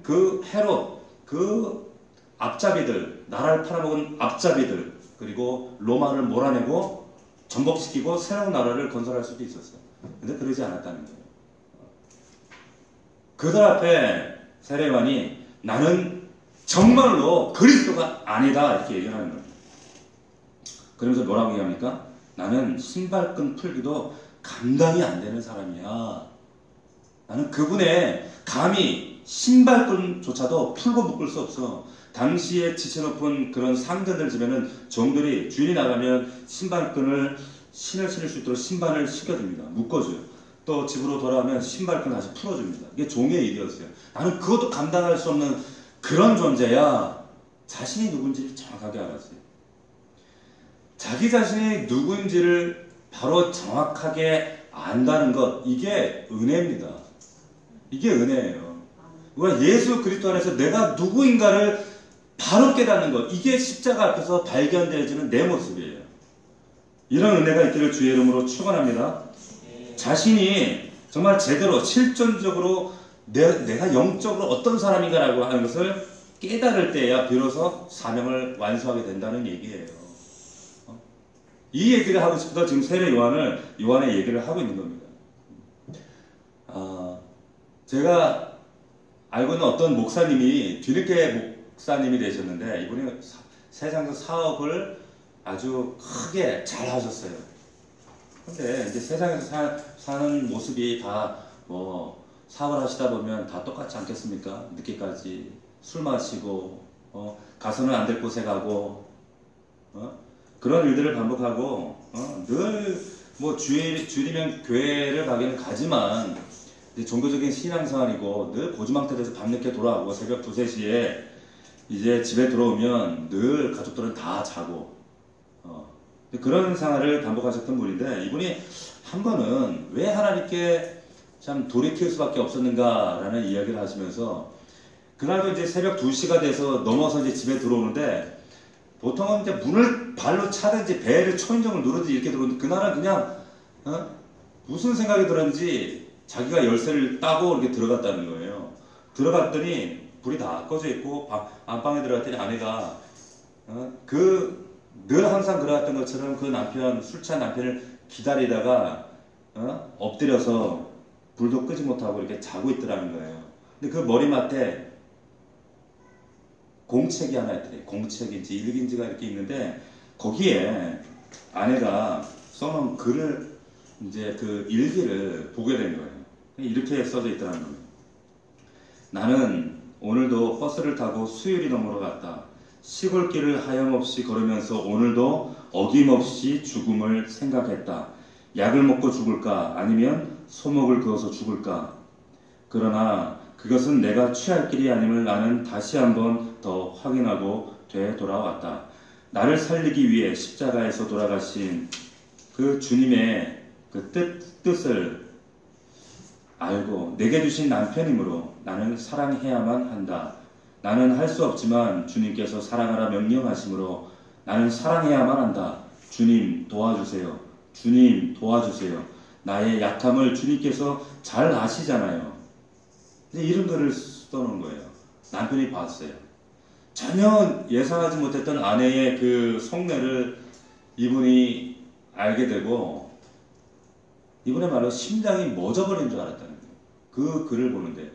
S1: 그 헤롯, 그 앞잡이들, 나라를 팔아먹은 앞잡이들 그리고 로마를 몰아내고 전복시키고 새로운 나라를 건설할 수도 있었어요. 근데 그러지 않았다는 거예요. 그들 앞에 세례 요한이 나는 정말로 그리스도가 아니다 이렇게 얘기를 하는 거예요. 그러면서 뭐라고 얘기합니까? 나는 신발끈 풀기도 감당이 안 되는 사람이야. 나는 그분의 감히 신발끈조차도 풀고 묶을 수 없어. 당시에 지체높은 그런 상전들 집에는 종들이 주인이 나가면 신발끈을 신을 신을 수 있도록 신발을 시켜줍니다. 묶어줘요. 또 집으로 돌아오면 신발끈 다시 풀어줍니다. 이게 종의 일이었어요. 나는 그것도 감당할 수 없는 그런 존재야. 자신이 누군지를 정확하게 알았어요. 자기 자신이 누구인지를 바로 정확하게 안다는 것, 이게 은혜입니다. 이게 은혜예요. 우리가 예수 그리스도 안에서 내가 누구인가를 바로 깨닫는 것, 이게 십자가 앞에서 발견되어지는 내 모습이에요. 이런 은혜가 있기를 주의 이름으로 축원합니다. 자신이 정말 제대로 실존적으로 내가 영적으로 어떤 사람인가라고 하는 것을 깨달을 때야 비로소 사명을 완수하게 된다는 얘기예요. 이 얘기를 하고 싶어서 지금 세례 요한의 얘기를 하고 있는 겁니다. 제가 알고 있는 어떤 목사님이 뒤늦게 목사님이 되셨는데 이분이 세상에서 사업을 아주 크게 잘 하셨어요. 근데 이제 세상에서 사는 모습이 다 뭐 사업을 하시다 보면 다 똑같지 않겠습니까? 늦게까지 술 마시고 가서는 안 될 곳에 가고 그런 일들을 반복하고 늘 뭐 주일이면 교회를 가기는 가지만 이제 종교적인 신앙생활이고 늘 고주망태돼서 밤늦게 돌아오고 새벽 2, 3시에 이제 집에 들어오면 늘 가족들은 다 자고 그런 생활을 반복하셨던 분인데 이분이 한 번은 왜 하나님께 참 돌이킬 수밖에 없었는가라는 이야기를 하시면서 그날도 이제 새벽 2시가 돼서 넘어서 이제 집에 들어오는데 보통은 이제 문을 발로 차든지 배를 초인종을 누르든지 이렇게 들어오는데 그날은 그냥 무슨 생각이 들었는지 자기가 열쇠를 따고 이렇게 들어갔다는 거예요. 들어갔더니 불이 다 꺼져 있고 안방에 들어갔더니 아내가 늘 항상 그래왔던 것처럼 그 남편, 술 취한 남편을 기다리다가 엎드려서 불도 끄지 못하고 이렇게 자고 있더라는 거예요. 근데 그 머리맡에 공책이 하나 있더래요. 공책인지 일기인지가 이렇게 있는데 거기에 아내가 써놓은 글을 이제 그 일기를 보게 된 거예요. 이렇게 써져 있더라는 거예요. 나는 오늘도 버스를 타고 수유리 너머로 갔다. 시골길을 하염없이 걸으면서 오늘도 어김없이 죽음을 생각했다. 약을 먹고 죽을까 아니면 소목을 그어서 죽을까. 그러나 그것은 내가 취할 길이 아님을 나는 다시 한번 더 확인하고 되돌아왔다. 나를 살리기 위해 십자가에서 돌아가신 그 주님의 그 뜻을 알고 내게 주신 남편이므로 나는 사랑해야만 한다. 나는 할 수 없지만 주님께서 사랑하라 명령하시므로 나는 사랑해야만 한다. 주님 도와주세요. 주님 도와주세요. 나의 약함을 주님께서 잘 아시잖아요. 이런 글을 써놓은 거예요. 남편이 봤어요. 전혀 예상하지 못했던 아내의 그 속내를 이분이 알게 되고 이분의 말로 심장이 멎어버린 줄 알았다는 거예요. 그 글을 보는데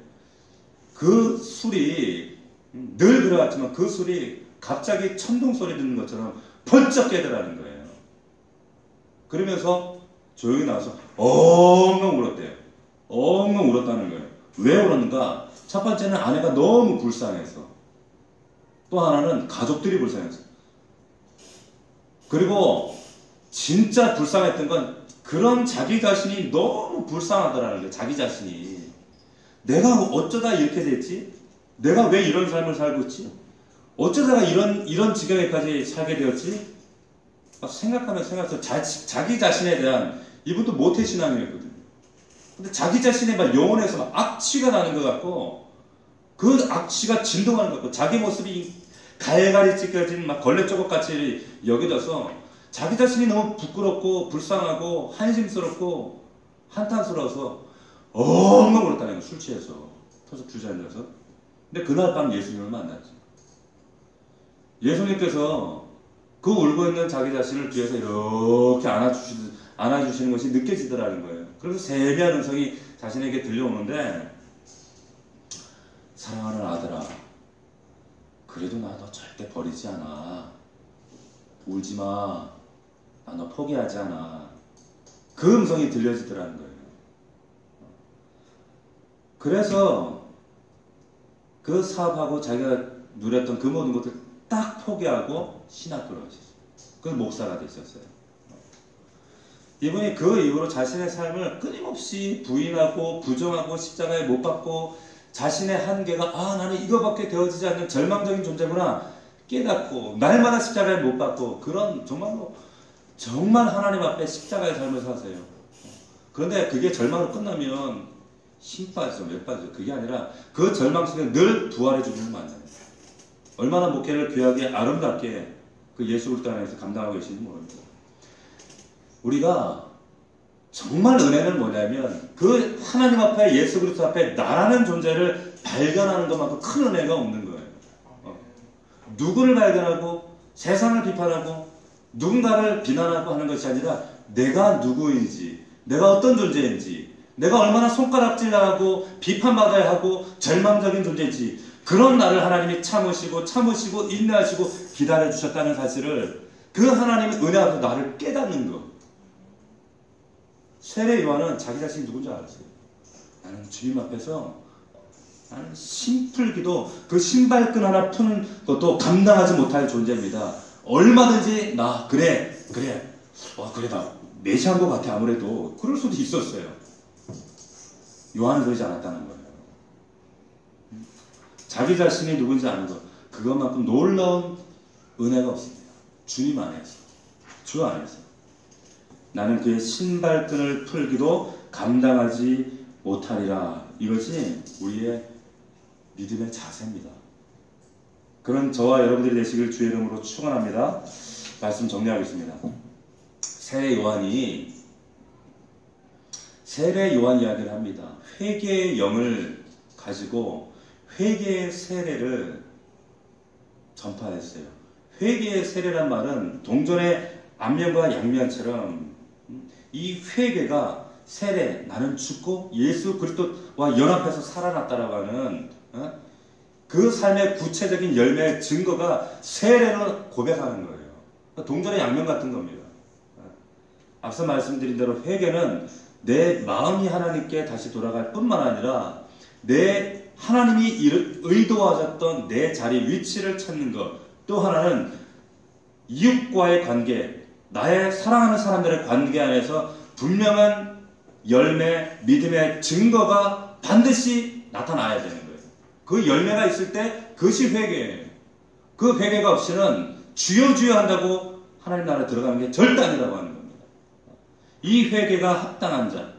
S1: 그 술이 늘 그래왔지만 그 술이 갑자기 천둥 소리 듣는 것처럼 번쩍 깨더라는 거예요. 그러면서 조용히 나와서 엉엉 울었대요. 엉엉 울었다는 거예요. 왜 울었는가? 첫 번째는 아내가 너무 불쌍해서, 또 하나는 가족들이 불쌍해서, 그리고 진짜 불쌍했던 건 그런 자기 자신이 너무 불쌍하더라는 거예요. 자기 자신이 내가 어쩌다 이렇게 됐지? 내가 왜 이런 삶을 살고 있지? 어쩌다가 이런 지경에까지 살게 되었지? 생각하면서 자기 자신에 대한, 이분도 모태신앙이었거든요. 근데 자기 자신의 막 영혼에서 막 악취가 나는 것 같고, 그 악취가 진동하는 것 같고, 자기 모습이 갈갈이 찢겨진 막 걸레 조각 같이 여겨져서 자기 자신이 너무 부끄럽고 불쌍하고 한심스럽고 한탄스러워서 엉엉 울었다는 거예요. 술 취해서 터져 주저앉아서. 근데 그날 밤 예수님을 만났죠. 예수님께서 그 울고 있는 자기 자신을 뒤에서 이렇게 안아주시는 것이 느껴지더라는 거예요. 그래서 세미한 음성이 자신에게 들려오는데, 사랑하는 아들아, 그래도 나 너 절대 버리지 않아. 울지 마. 나 너 포기하지 않아. 그 음성이 들려지더라는 거예요. 그래서 그 사업하고 자기가 누렸던 그 모든 것을 딱 포기하고 신학교를 가셨어요. 그래서 목사가 됐었어요. 이분이 그 이후로 자신의 삶을 끊임없이 부인하고 부정하고 십자가에 못 박고 자신의 한계가 나는 이거밖에 되어지지 않는 절망적인 존재구나 깨닫고 날마다 십자가에 못 박고 그런 정말 하나님 앞에 십자가의 삶을 사세요. 그런데 그게 절망으로 끝나면 힘 빠져 몇 빠져 그게 아니라 그 절망 속에 늘 부활해 주는 만나요. 얼마나 목회를 귀하게 아름답게 그 예수 그리스도 안에서 감당하고 계신지 모릅니다. 우리가 정말 은혜는 뭐냐면 그 하나님 앞에 예수 그리스도 앞에 나라는 존재를 발견하는 것만큼 큰 은혜가 없는 거예요. 누구를 발견하고 세상을 비판하고 누군가를 비난하고 하는 것이 아니라 내가 누구인지 내가 어떤 존재인지 내가 얼마나 손가락질하고 비판받아야 하고 절망적인 존재인지 그런 나를 하나님이 참으시고 인내하시고 기다려주셨다는 사실을 그 하나님의 은혜 앞에서 나를 깨닫는 것. 세례 요한은 자기 자신이 누군지 알았어요. 나는 주님 앞에서 나는 심풀기도 그 신발끈 하나 푸는 것도 감당하지 못할 존재입니다. 얼마든지 그래 나 메시아인 것 같아. 아무래도 그럴 수도 있었어요. 요한은 그러지 않았다는 거예요. 자기 자신이 누군지 아는 것 그것만큼 놀라운 은혜가 없습니다. 주님 안에서 주 안에서 나는 그의 신발끈을 풀기도 감당하지 못하리라. 이것이 우리의 믿음의 자세입니다. 그런 저와 여러분들이 되시길 주의 이름으로 축원합니다. 말씀 정리하겠습니다. 세례 요한 이야기를 합니다. 회개의 영을 가지고 회개의 세례를 전파했어요. 회개의 세례란 말은 동전의 앞면과 양면처럼 이 회개가 세례, 나는 죽고 예수 그리스도와 연합해서 살아났다라고 하는 그 삶의 구체적인 열매의 증거가 세례로 고백하는 거예요. 동전의 양면 같은 겁니다. 앞서 말씀드린 대로 회개는 내 마음이 하나님께 다시 돌아갈 뿐만 아니라 내 하나님이 의도하셨던 내 자리 위치를 찾는 것. 또 하나는 이웃과의 관계, 나의 사랑하는 사람들의 관계 안에서 분명한 열매, 믿음의 증거가 반드시 나타나야 되는 거예요. 그 열매가 있을 때 그것이 회개예요. 그 회개가 없이는 주여 한다고 하나님 나라에 들어가는 게 절대 아니라고 하는 겁니다. 이 회개가 합당한 자,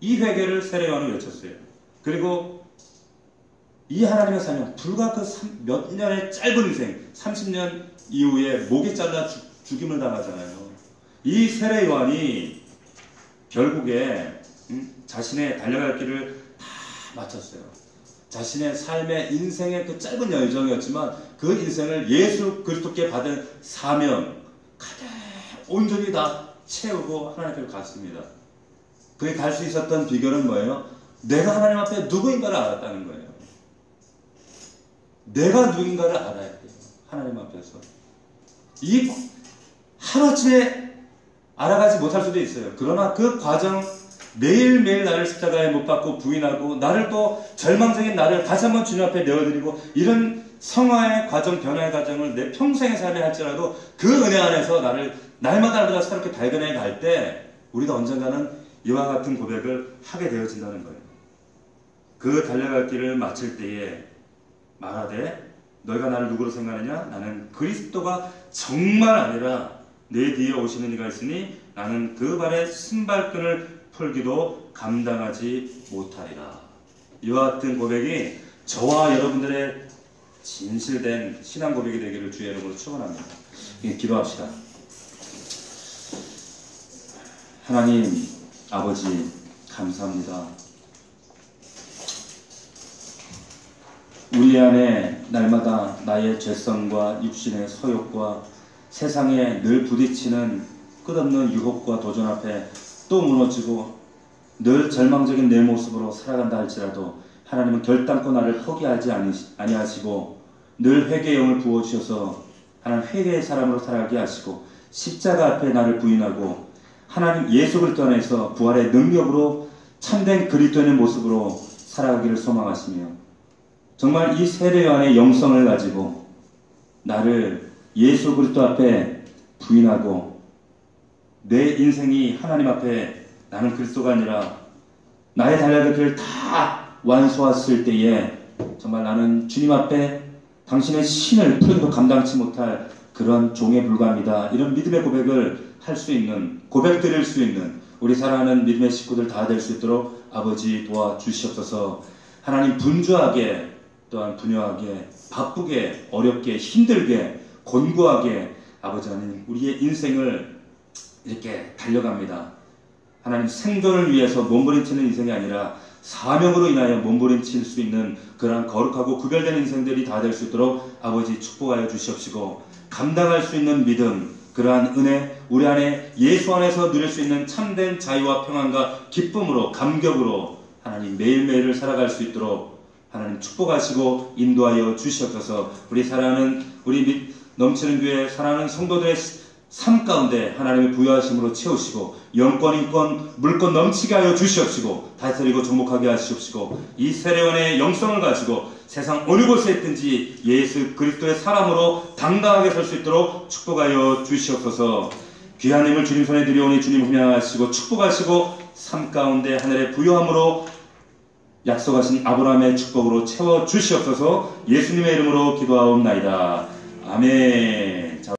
S1: 이 회개를 세례 요한은 외쳤어요. 그리고 이 하나님의 사명, 불과 그 몇 년의 짧은 인생, 30년 이후에 목이 잘라 죽임을 당하잖아요. 이 세례 요한이 결국에 자신의 달려갈 길을 다 마쳤어요. 자신의 삶의 인생의 그 짧은 여정이었지만 그 인생을 예수 그리스도께 받은 사명 가득 온전히 다 채우고 하나님께로 갔습니다. 그게 갈 수 있었던 비결은 뭐예요? 내가 하나님 앞에 누구인가를 알았다는 거예요. 내가 누군가를 알아야 돼요. 하나님 앞에서. 이 하루아침에 알아가지 못할 수도 있어요. 그러나 그 과정 매일매일 나를 십자가에 못 박고 부인하고 나를 또 절망적인 나를 다시 한번 주님 앞에 내어드리고 이런 성화의 과정, 변화의 과정을 내 평생의 삶에 할지라도 그 은혜 안에서 나를 날마다 새롭게 발견해 갈 때 우리가 언젠가는 이와 같은 고백을 하게 되어진다는 거예요. 그 달려갈 길을 마칠 때에 말하되 너희가 나를 누구로 생각하느냐? 나는 그리스도가 정말 아니라 내 뒤에 오시는 이가 있으니 나는 그 발의 신발끈을 풀기도 감당하지 못하리라. 이와 같은 고백이 저와 여러분들의 진실된 신앙 고백이 되기를 주의 이름으로 축원합니다. 기도합시다. 하나님 아버지 감사합니다. 우리 안에 날마다 나의 죄성과 육신의 소욕과 세상에 늘 부딪히는 끝없는 유혹과 도전 앞에 또 무너지고 늘 절망적인 내 모습으로 살아간다 할지라도 하나님은 결단코 나를 포기하지 아니하시고 늘 회개의 영을 부어주셔서 하나님 회개의 사람으로 살아가게 하시고 십자가 앞에 나를 부인하고 하나님 예수 그리스도 안에서 부활의 능력으로 참된 그리스도인의 모습으로 살아가기를 소망하시며 정말 이 세례 요한의 영성을 가지고 나를 예수 그리스도 앞에 부인하고 내 인생이 하나님 앞에 나는 그리스도가 아니라 나의 달려갈 길을 다 완수했을 때에 정말 나는 주님 앞에 당신의 신을 풀어도 감당치 못할 그런 종에 불과합니다. 이런 믿음의 고백을 할 수 있는, 고백 드릴 수 있는 우리 사랑하는 믿음의 식구들 다 될 수 있도록 아버지 도와주시옵소서. 하나님 분주하게 또한 분유하게 바쁘게 어렵게 힘들게 곤고하게 아버지 하나님 우리의 인생을 이렇게 달려갑니다. 하나님 생존을 위해서 몸부림치는 인생이 아니라 사명으로 인하여 몸부림칠 수 있는 그러한 거룩하고 구별된 인생들이 다 될 수 있도록 아버지 축복하여 주시옵시고, 감당할 수 있는 믿음, 그러한 은혜, 우리 안에 예수 안에서 누릴 수 있는 참된 자유와 평안과 기쁨으로 감격으로 하나님 매일매일을 살아갈 수 있도록 하나님 축복하시고 인도하여 주시옵소서. 우리 사랑하는 우리 넘치는 교회 사랑하는 성도들의 삶 가운데 하나님의 부여하심으로 채우시고 영권 인권 물권 넘치게 하여 주시옵시고 다스리고 정복하게 하시옵시고 이 세례원의 영성을 가지고 세상 어느 곳에 있든지 예수 그리스도의 사람으로 당당하게 설 수 있도록 축복하여 주시옵소서. 귀한 힘을 주님 손에 드려오니 주님 훈양하시고 축복하시고 삶 가운데 하늘의 부여함으로 약속하신 아브라함의 축복으로 채워 주시옵소서. 예수님의 이름으로 기도하옵나이다. 아멘.